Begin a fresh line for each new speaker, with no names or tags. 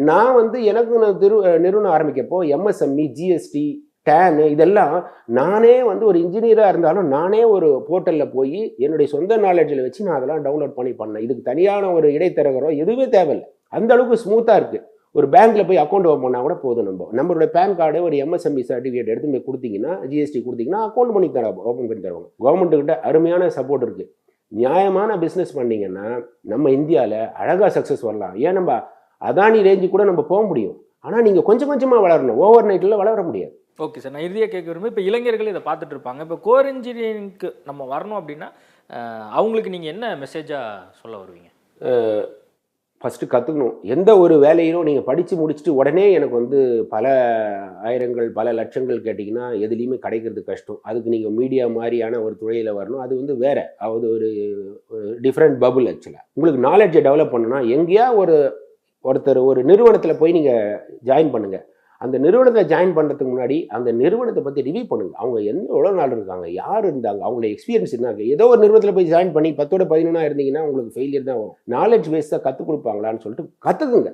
நான் வந்து எனக்கு நான் நிறுவனம் ஆரம்பிக்கப்போ எம்எஸ்எம்இ, ஜிஎஸ்டி, டேனு இதெல்லாம் நானே வந்து ஒரு இன்ஜினியராக இருந்தாலும் நானே ஒரு போர்ட்டலில் போய் என்னுடைய சொந்த நாலேஜில் வச்சு நான் அதெல்லாம் டவுன்லோட் பண்ணேன். இதுக்கு தனியான ஒரு இடைத்தரகரோ எதுவுமே தேவையில்லை. அந்த அளவுக்கு ஸ்மூத்தாக இருக்குது. ஒரு பேங்க்ல போய் அக்கௌண்ட் ஓப்பன் பண்ணால் கூட போதும். நம்மளுடைய பேன் கார்டு ஒரு எம்எஸ்எம்இ சர்டிஃபிகேட் எடுத்து போய் கொடுத்தீங்கன்னா, ஜிஎஸ்டி கொடுத்தீங்கன்னா அக்கௌண்ட் பண்ணி ஓப்பன் பண்ணி தருவாங்க. கவர்மெண்ட்டுக்கிட்ட அருமையான சப்போர்ட் இருக்குது. நியாயமான பிஸ்னஸ் பண்ணிங்கன்னா நம்ம இந்தியாவில் அழகாக சக்ஸஸ் வரலாம். ஏன் நம்ம அதானி ரேஞ்சு கூட நம்ம போக முடியும். ஆனால் நீங்கள் கொஞ்சம் கொஞ்சமாக வளரணும். ஓவர் நைட்டில் வளர முடியாது.
ஓகே சார், நான் இறுதியாக கேட்க விரும்புகிறேன். இப்போ இளைஞர்கள் இதை பார்த்துட்டு இருப்பாங்க. இப்போ கோர் இன்ஜினியரிங்க்கு நம்ம வரணும் அப்படின்னா அவங்களுக்கு நீங்கள் என்ன மெசேஜாக சொல்ல வருவீங்க?
ஃபஸ்ட்டு கற்றுக்கணும். எந்த ஒரு வேலையிலும் நீங்கள் படித்து முடிச்சுட்டு உடனே எனக்கு வந்து பல ஆயிரங்கள் பல லட்சங்கள் கேட்டிங்கன்னா எதுலேயுமே கிடைக்கிறது கஷ்டம். அதுக்கு நீங்கள் மீடியா மாதிரியான ஒரு துறையில் வரணும். அது வந்து வேறு, அது ஒரு டிஃப்ரெண்ட் பபுள். ஆக்சுவலாக உங்களுக்கு நாலேஜை டெவலப் பண்ணணும்னா எங்கேயா ஒருத்தர் ஒரு நிறுவனத்தில் போய் நீங்கள் ஜாயின் பண்ணுங்கள். அந்த நிறுவனத்தில் ஜாயின் பண்ணுறதுக்கு முன்னாடி அந்த நிறுவனத்தை பற்றி ரிவ்யூ பண்ணுங்கள். அவங்க எவ்வளோ நாள் இருக்காங்க, யார் இருந்தாங்க, அவங்களோட எக்ஸ்பீரியன்ஸ் என்ன இருக்குது. ஏதோ ஒரு நிறுவனத்தில் போய் ஜாயின் பண்ணி 10ஓட 11 இருந்தீங்கன்னா உங்களுக்கு ஃபெயிலியர் தான் வரும். நாலேஜ் பேஸ் தான் கற்றுக் கொடுப்பாங்களான்னு சொல்லிட்டு கற்றுக்குங்க.